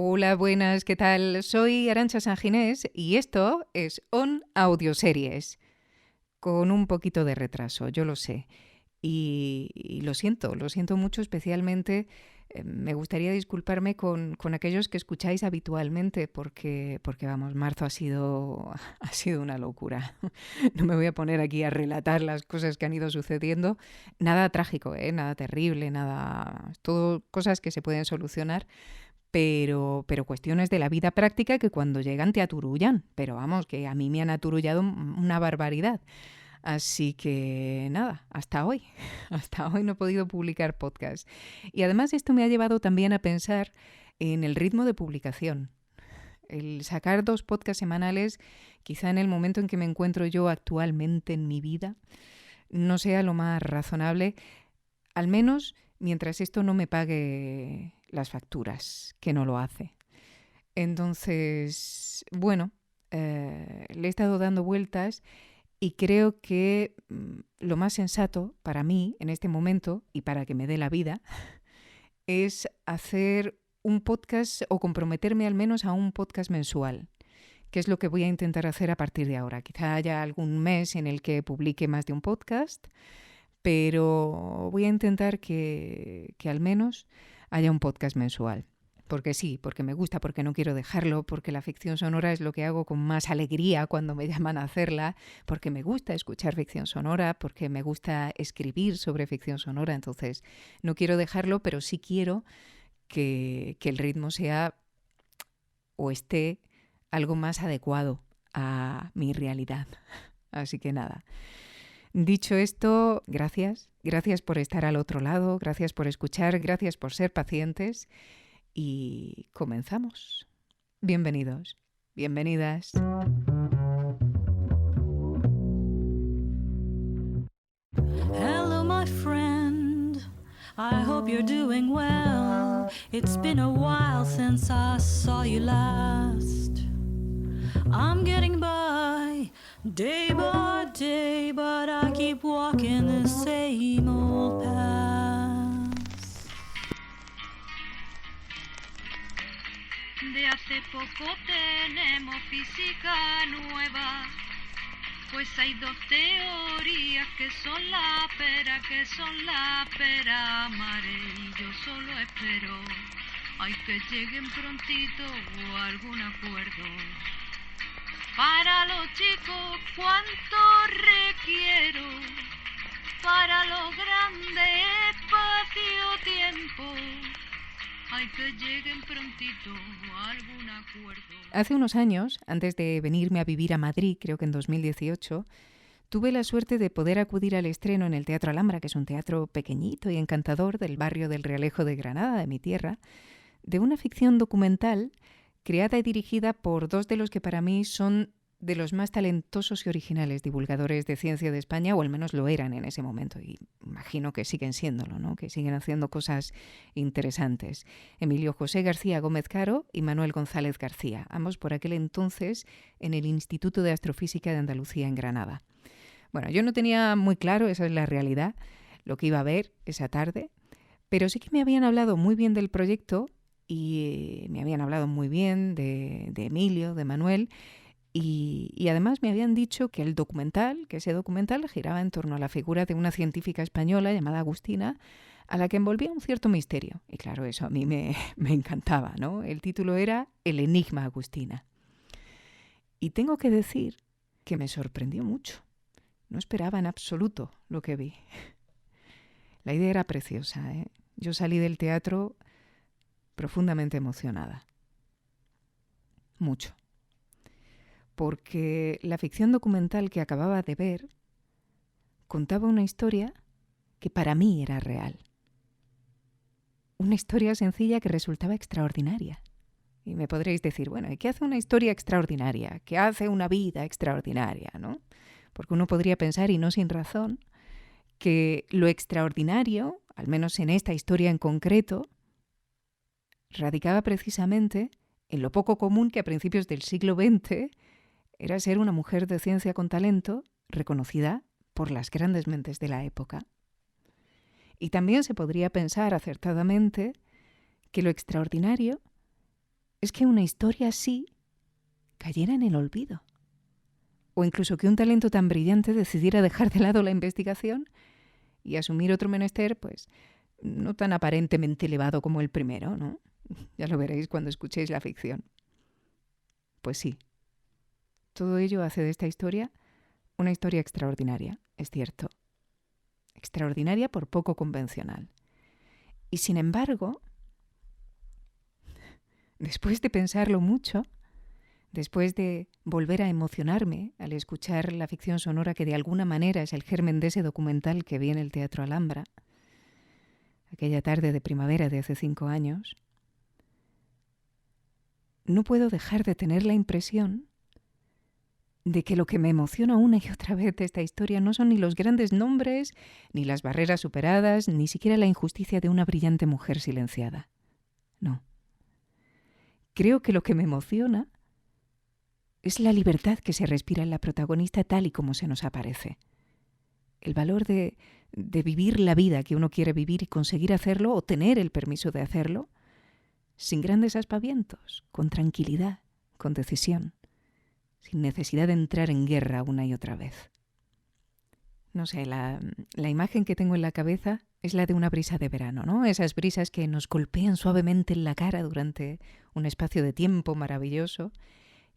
Hola, buenas, ¿qué tal? Soy Arantxa San Ginés y esto es On Audioseries, con un poquito de retraso, yo lo sé. Y lo siento mucho, especialmente me gustaría disculparme con aquellos que escucháis habitualmente porque vamos, marzo ha sido una locura. No me voy a poner aquí a relatar las cosas que han ido sucediendo. Nada trágico, nada terrible, nada... Todo cosas que se pueden solucionar, pero cuestiones de la vida práctica que cuando llegan te aturullan. Pero vamos, que a mí me han aturullado una barbaridad. Así que nada, hasta hoy. Hasta hoy no he podido publicar podcast. Y además esto me ha llevado también a pensar en el ritmo de publicación. El sacar 2 podcasts semanales, quizá en el momento en que me encuentro yo actualmente en mi vida, no sea lo más razonable, al menos mientras esto no me pague las facturas, que no lo hace. Entonces, bueno, le he estado dando vueltas y creo que lo más sensato para mí en este momento y para que me dé la vida es hacer un podcast o comprometerme al menos a un podcast mensual, que es lo que voy a intentar hacer a partir de ahora. Quizá haya algún mes en el que publique más de un podcast, pero voy a intentar que al menos haya un podcast mensual. Porque sí, porque me gusta, porque no quiero dejarlo, porque la ficción sonora es lo que hago con más alegría cuando me llaman a hacerla, porque me gusta escuchar ficción sonora, porque me gusta escribir sobre ficción sonora. Entonces, no quiero dejarlo, pero sí quiero que el ritmo sea o esté algo más adecuado a mi realidad. Así que nada. Dicho esto, gracias. Gracias por estar al otro lado, gracias por escuchar, gracias por ser pacientes. Y comenzamos. Bienvenidos, bienvenidas. Hello, my friend. I hope you're doing well. It's been a while since I saw you last. I'm getting by day by day, but I keep walking the same old path. De hace poco tenemos física nueva, pues hay 2 teorías que son la pera mare, y yo solo espero ay que lleguen prontito a algún acuerdo. Para los chicos cuánto requiero, para los grandes espacio-tiempo. Hay que lleguen prontito a algún acuerdo. Hace unos años, antes de venirme a vivir a Madrid, creo que en 2018, tuve la suerte de poder acudir al estreno en el Teatro Alhambra, que es un teatro pequeñito y encantador del barrio del Realejo de Granada, de mi tierra, de una ficción documental creada y dirigida por 2 de los que para mí son de los más talentosos y originales divulgadores de ciencia de España, o al menos lo eran en ese momento, y imagino que siguen siéndolo, ¿no? Que siguen haciendo cosas interesantes. Emilio José García Gómez Caro y Manuel González García, ambos por aquel entonces en el Instituto de Astrofísica de Andalucía en Granada. Bueno, yo no tenía muy claro, esa es la realidad, lo que iba a ver esa tarde, pero sí que me habían hablado muy bien del proyecto y me habían hablado muy bien de Emilio, de Manuel. Y además me habían dicho que ese documental giraba en torno a la figura de una científica española llamada Agustina, a la que envolvía un cierto misterio. Y claro, eso a mí me encantaba, ¿no? El título era El enigma Agustina. Y tengo que decir que me sorprendió mucho. No esperaba en absoluto lo que vi. La idea era preciosa, ¿eh? Yo salí del teatro profundamente emocionada. Mucho. Porque la ficción documental que acababa de ver contaba una historia que para mí era real. Una historia sencilla que resultaba extraordinaria. Y me podréis decir, bueno, ¿y qué hace una historia extraordinaria? ¿Qué hace una vida extraordinaria, ¿no? Porque uno podría pensar, y no sin razón, que lo extraordinario, al menos en esta historia en concreto, radicaba precisamente en lo poco común que a principios del siglo XX era ser una mujer de ciencia con talento reconocida por las grandes mentes de la época. Y también se podría pensar acertadamente que lo extraordinario es que una historia así cayera en el olvido. O incluso que un talento tan brillante decidiera dejar de lado la investigación y asumir otro menester, pues, no tan aparentemente elevado como el primero, ¿no? Ya lo veréis cuando escuchéis la ficción. Pues sí, todo ello hace de esta historia una historia extraordinaria, es cierto. Extraordinaria por poco convencional. Y sin embargo, después de pensarlo mucho, después de volver a emocionarme al escuchar la ficción sonora que de alguna manera es el germen de ese documental que vi en el Teatro Alhambra, aquella tarde de primavera de hace 5 años, no puedo dejar de tener la impresión de que lo que me emociona una y otra vez de esta historia no son ni los grandes nombres, ni las barreras superadas, ni siquiera la injusticia de una brillante mujer silenciada. No. Creo que lo que me emociona es la libertad que se respira en la protagonista tal y como se nos aparece. El valor de vivir la vida que uno quiere vivir y conseguir hacerlo o tener el permiso de hacerlo sin grandes aspavientos, con tranquilidad, con decisión, sin necesidad de entrar en guerra una y otra vez. No sé, la imagen que tengo en la cabeza es la de una brisa de verano, ¿no? Esas brisas que nos golpean suavemente en la cara durante un espacio de tiempo maravilloso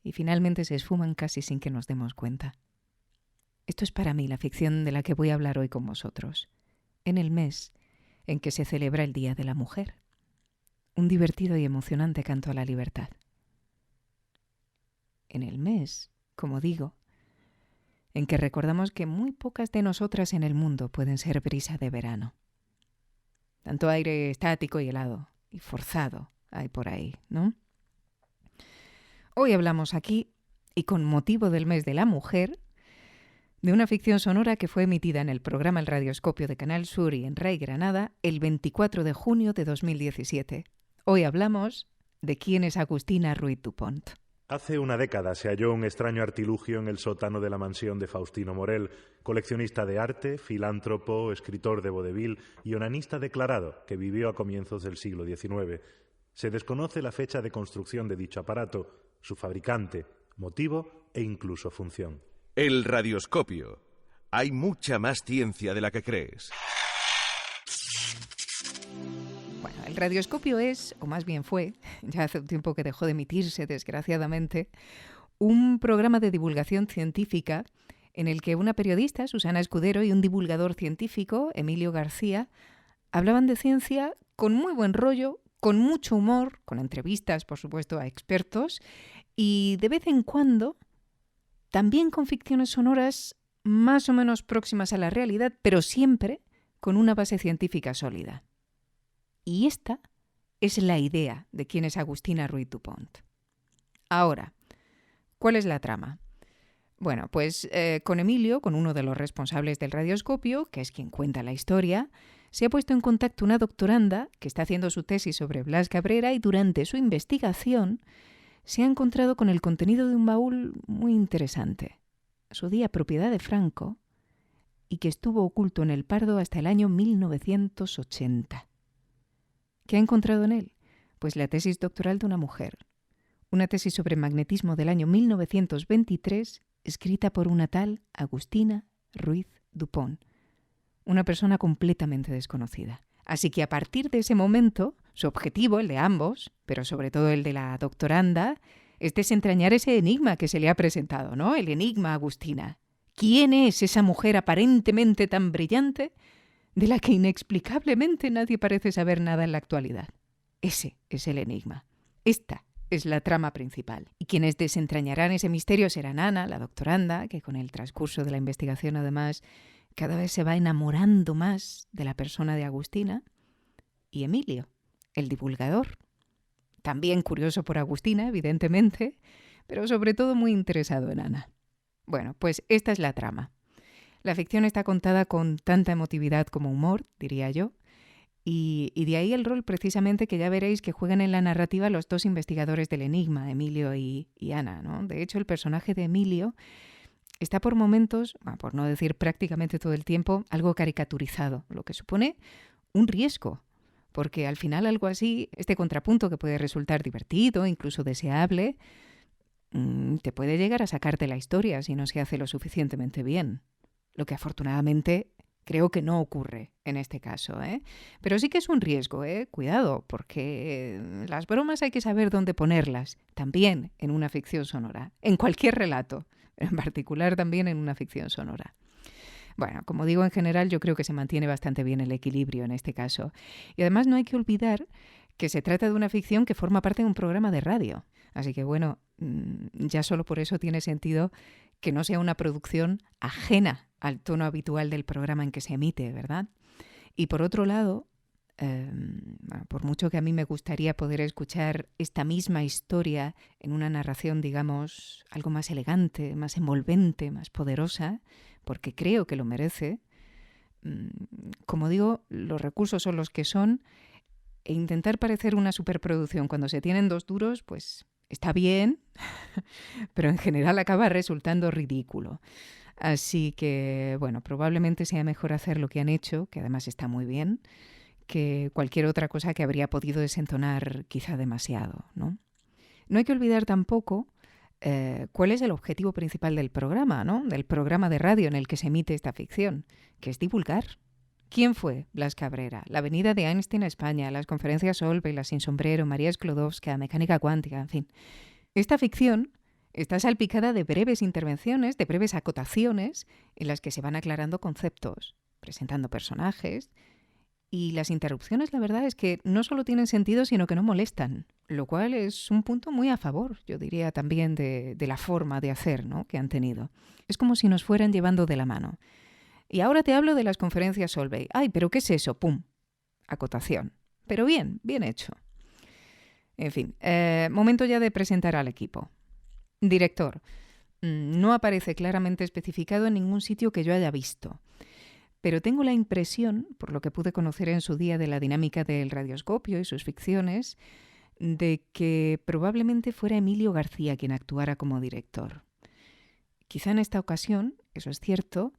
y finalmente se esfuman casi sin que nos demos cuenta. Esto es para mí la ficción de la que voy a hablar hoy con vosotros, en el mes en que se celebra el Día de la Mujer. Un divertido y emocionante canto a la libertad. En el mes, como digo, en que recordamos que muy pocas de nosotras en el mundo pueden ser brisa de verano. Tanto aire estático y helado y forzado hay por ahí, ¿no? Hoy hablamos aquí, y con motivo del mes de la mujer, de una ficción sonora que fue emitida en el programa El Radioscopio de Canal Sur y en RAI Granada el 24 de junio de 2017. Hoy hablamos de quién es Agustina Ruiz Dupont. Hace una década se halló un extraño artilugio en el sótano de la mansión de Faustino Morel, coleccionista de arte, filántropo, escritor de vodevil y onanista declarado que vivió a comienzos del siglo XIX. Se desconoce la fecha de construcción de dicho aparato, su fabricante, motivo e incluso función. El Radioscopio. Hay mucha más ciencia de la que crees. Bueno, el Radioscopio es, o más bien fue, ya hace un tiempo que dejó de emitirse, desgraciadamente, un programa de divulgación científica en el que una periodista, Susana Escudero, y un divulgador científico, Emilio García, hablaban de ciencia con muy buen rollo, con mucho humor, con entrevistas, por supuesto, a expertos, y de vez en cuando también con ficciones sonoras más o menos próximas a la realidad, pero siempre con una base científica sólida. Y esta es la idea de quién es Agustina Ruiz Dupont. Ahora, ¿cuál es la trama? Bueno, pues con Emilio, con uno de los responsables del Radioscopio, que es quien cuenta la historia, se ha puesto en contacto una doctoranda que está haciendo su tesis sobre Blas Cabrera y durante su investigación se ha encontrado con el contenido de un baúl muy interesante, a su día propiedad de Franco, y que estuvo oculto en el Pardo hasta el año 1980. ¿Qué ha encontrado en él? Pues la tesis doctoral de una mujer, una tesis sobre magnetismo del año 1923, escrita por una tal Agustina Ruiz Dupont, una persona completamente desconocida. Así que a partir de ese momento, su objetivo, el de ambos, pero sobre todo el de la doctoranda, es desentrañar ese enigma que se le ha presentado, ¿no? El enigma Agustina. ¿Quién es esa mujer aparentemente tan brillante de la que inexplicablemente nadie parece saber nada en la actualidad? Ese es el enigma. Esta es la trama principal. Y quienes desentrañarán ese misterio serán Ana, la doctoranda, que con el transcurso de la investigación además cada vez se va enamorando más de la persona de Agustina, y Emilio, el divulgador, también curioso por Agustina, evidentemente, pero sobre todo muy interesado en Ana. Bueno, pues esta es la trama. La ficción está contada con tanta emotividad como humor, diría yo, y de ahí el rol precisamente que ya veréis que juegan en la narrativa los dos investigadores del enigma, Emilio y Ana, ¿no? De hecho, el personaje de Emilio está por momentos, por no decir prácticamente todo el tiempo, algo caricaturizado, lo que supone un riesgo, porque al final algo así, este contrapunto que puede resultar divertido, incluso deseable, te puede llegar a sacar de la historia si no se hace lo suficientemente bien. Lo que afortunadamente creo que no ocurre en este caso, ¿eh? Pero sí que es un riesgo, ¿eh? Cuidado, porque las bromas hay que saber dónde ponerlas, también en una ficción sonora, en cualquier relato, en particular también en una ficción sonora. Bueno, como digo, en general yo creo que se mantiene bastante bien el equilibrio en este caso. Y además no hay que olvidar que se trata de una ficción que forma parte de un programa de radio. Así que bueno, ya solo por eso tiene sentido que no sea una producción ajena al tono habitual del programa en que se emite, ¿verdad? Y por otro lado, por mucho que a mí me gustaría poder escuchar esta misma historia en una narración, digamos, algo más elegante, más envolvente, más poderosa, porque creo que lo merece, como digo, los recursos son los que son, e intentar parecer una superproducción cuando se tienen dos duros, pues está bien, pero en general acaba resultando ridículo. Así que, bueno, probablemente sea mejor hacer lo que han hecho, que además está muy bien, que cualquier otra cosa que habría podido desentonar quizá demasiado, ¿no? No hay que olvidar tampoco cuál es el objetivo principal del programa, ¿no? Del programa de radio en el que se emite esta ficción, que es divulgar. ¿Quién fue Blas Cabrera? La venida de Einstein a España, las conferencias Solvay, la Sin Sombrero, María Sklodowska, mecánica cuántica, en fin. Esta ficción está salpicada de breves intervenciones, de breves acotaciones, en las que se van aclarando conceptos, presentando personajes, y las interrupciones, la verdad, es que no solo tienen sentido, sino que no molestan, lo cual es un punto muy a favor, yo diría también, de la forma de hacer, ¿no?, que han tenido. Es como si nos fueran llevando de la mano. Y ahora te hablo de las conferencias Solvay. ¡Ay, pero qué es eso! ¡Pum! Acotación. Pero bien, bien hecho. En fin, momento ya de presentar al equipo. Director. No aparece claramente especificado en ningún sitio que yo haya visto. Pero tengo la impresión, por lo que pude conocer en su día de la dinámica del radioscopio y sus ficciones, de que probablemente fuera Emilio García quien actuara como director. Quizá en esta ocasión, eso es cierto,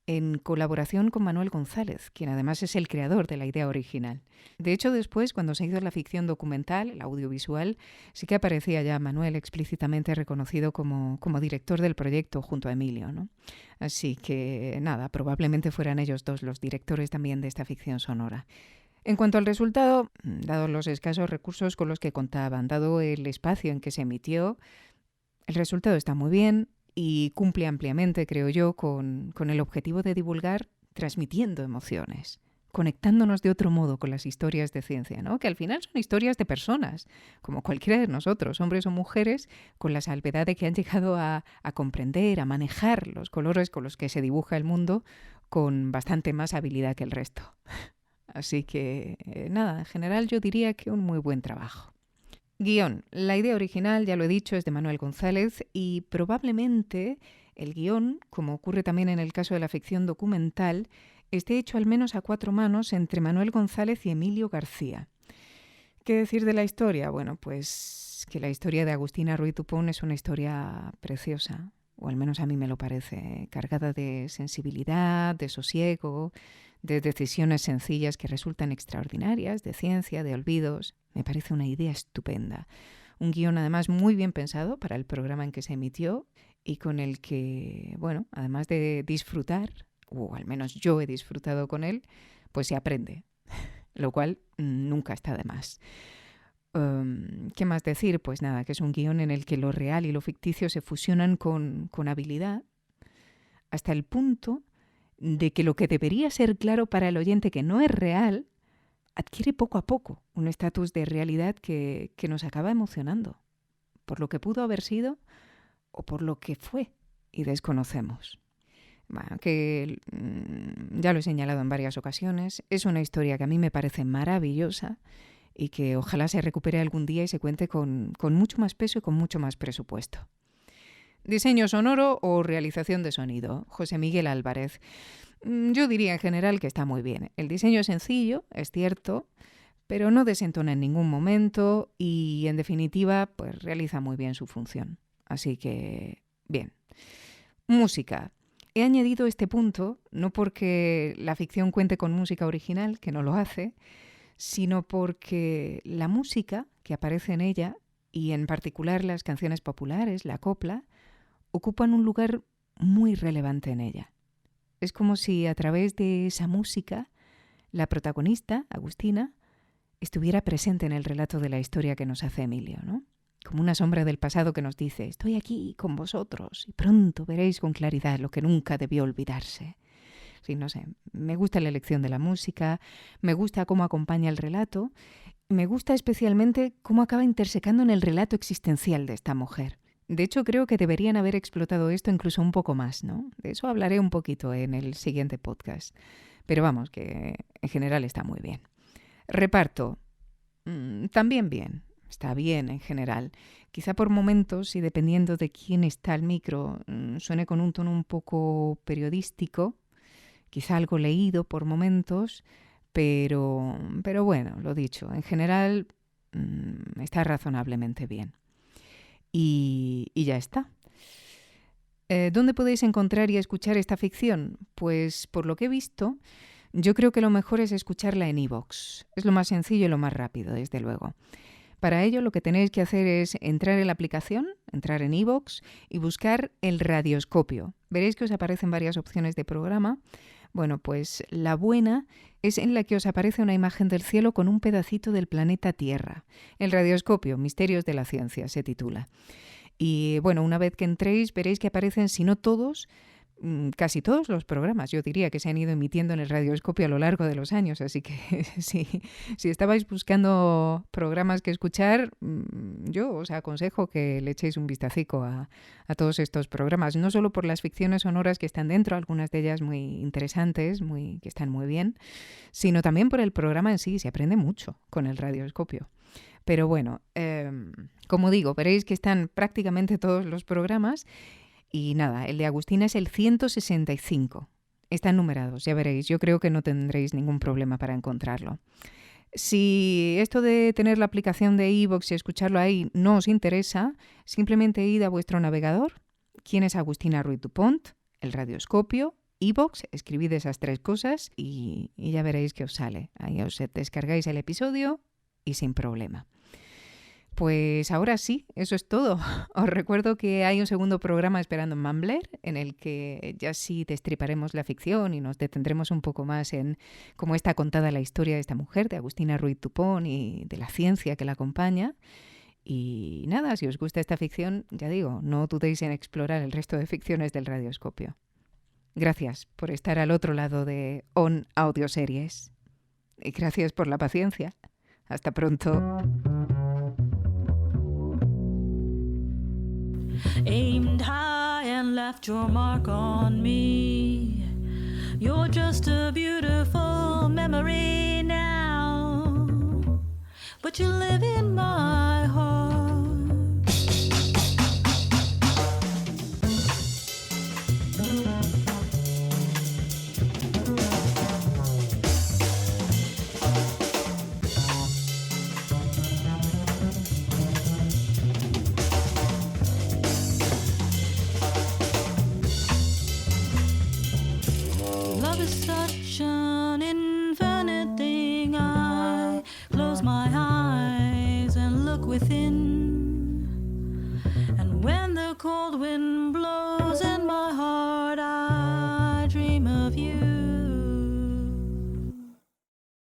en colaboración con Manuel González, quien además es el creador de la idea original. De hecho, después, cuando se hizo la ficción documental, el audiovisual, sí que aparecía ya Manuel explícitamente reconocido como director del proyecto junto a Emilio, ¿no? Así que, nada, probablemente fueran ellos dos los directores también de esta ficción sonora. En cuanto al resultado, dados los escasos recursos con los que contaban, dado el espacio en que se emitió, el resultado está muy bien y cumple ampliamente, creo yo, con el objetivo de divulgar transmitiendo emociones, conectándonos de otro modo con las historias de ciencia, ¿no? Que al final son historias de personas, como cualquiera de nosotros, hombres o mujeres, con la salvedad de que han llegado a comprender, a manejar los colores con los que se dibuja el mundo con bastante más habilidad que el resto. Así que, nada, en general yo diría que un muy buen trabajo. Guión. La idea original, ya lo he dicho, es de Manuel González y probablemente el guión, como ocurre también en el caso de la ficción documental, esté hecho al menos a 4 manos entre Manuel González y Emilio García. ¿Qué decir de la historia? Bueno, pues que la historia de Agustina Ruiz Dupont es una historia preciosa, o al menos a mí me lo parece, cargada de sensibilidad, de sosiego, de decisiones sencillas que resultan extraordinarias, de ciencia, de olvidos. Me parece una idea estupenda. Un guión además muy bien pensado para el programa en que se emitió y con el que, bueno, además de disfrutar, o al menos yo he disfrutado con él, pues se aprende, lo cual nunca está de más. ¿Qué más decir? Pues nada, que es un guión en el que lo real y lo ficticio se fusionan con habilidad hasta el punto de que lo que debería ser claro para el oyente que no es real adquiere poco a poco un estatus de realidad que nos acaba emocionando, por lo que pudo haber sido o por lo que fue y desconocemos. Bueno, que ya lo he señalado en varias ocasiones, es una historia que a mí me parece maravillosa y que ojalá se recupere algún día y se cuente con mucho más peso y con mucho más presupuesto. Diseño sonoro o realización de sonido. José Miguel Álvarez. Yo diría en general que está muy bien. El diseño es sencillo, es cierto, pero no desentona en ningún momento y, en definitiva, pues realiza muy bien su función. Así que, bien. Música. He añadido este punto no porque la ficción cuente con música original, que no lo hace, sino porque la música que aparece en ella, y en particular las canciones populares, la copla, ocupan un lugar muy relevante en ella. Es como si a través de esa música la protagonista, Agustina, estuviera presente en el relato de la historia que nos hace Emilio, ¿no? Como una sombra del pasado que nos dice: estoy aquí con vosotros y pronto veréis con claridad lo que nunca debió olvidarse. Sí, no sé, me gusta la elección de la música, me gusta cómo acompaña el relato, me gusta especialmente cómo acaba intersecando en el relato existencial de esta mujer. De hecho, creo que deberían haber explotado esto incluso un poco más, ¿no? De eso hablaré un poquito en el siguiente podcast. Pero vamos, que en general está muy bien. Reparto, también bien. Está bien en general. Quizá por momentos, y dependiendo de quién está al micro, suene con un tono un poco periodístico, quizá algo leído por momentos, pero bueno, lo dicho, en general está razonablemente bien. Y ya está. ¿Dónde podéis encontrar y escuchar esta ficción? Pues por lo que he visto, yo creo que lo mejor es escucharla en iVoox. Es lo más sencillo y lo más rápido, desde luego. Para ello lo que tenéis que hacer es entrar en la aplicación, entrar en iVoox y buscar el radioscopio. Veréis que os aparecen varias opciones de programa. Bueno, pues la buena es en la que os aparece una imagen del cielo con un pedacito del planeta Tierra. El radioscopio, Misterios de la Ciencia, se titula. Y bueno, una vez que entréis veréis que aparecen, si no todos, casi todos los programas, yo diría, que se han ido emitiendo en el radioscopio a lo largo de los años. Así que si estabais buscando programas que escuchar, yo os aconsejo que le echéis un vistacico a todos estos programas, no solo por las ficciones sonoras que están dentro, algunas de ellas muy interesantes, que están muy bien, sino también por el programa en sí. Se aprende mucho con el radioscopio. Pero bueno, como digo, veréis que están prácticamente todos los programas. Y nada, el de Agustina es el 165. Están numerados, ya veréis. Yo creo que no tendréis ningún problema para encontrarlo. Si esto de tener la aplicación de iVoox y escucharlo ahí no os interesa, simplemente id a vuestro navegador. ¿Quién es Agustina Ruiz Dupont? El radioscopio, iVoox, escribid esas 3 cosas y ya veréis que os sale. Ahí os descargáis el episodio y sin problema. Pues ahora sí, eso es todo. Os recuerdo que hay un segundo programa esperando en Mumbler, en el que ya sí destriparemos la ficción y nos detendremos un poco más en cómo está contada la historia de esta mujer, de Agustina Ruiz Dupont, y de la ciencia que la acompaña. Y nada, si os gusta esta ficción, ya digo, no dudéis en explorar el resto de ficciones del radioscopio. Gracias por estar al otro lado de On Audioseries. Y gracias por la paciencia. Hasta pronto. Aimed high and left your mark on me. You're just a beautiful memory now, but you live in my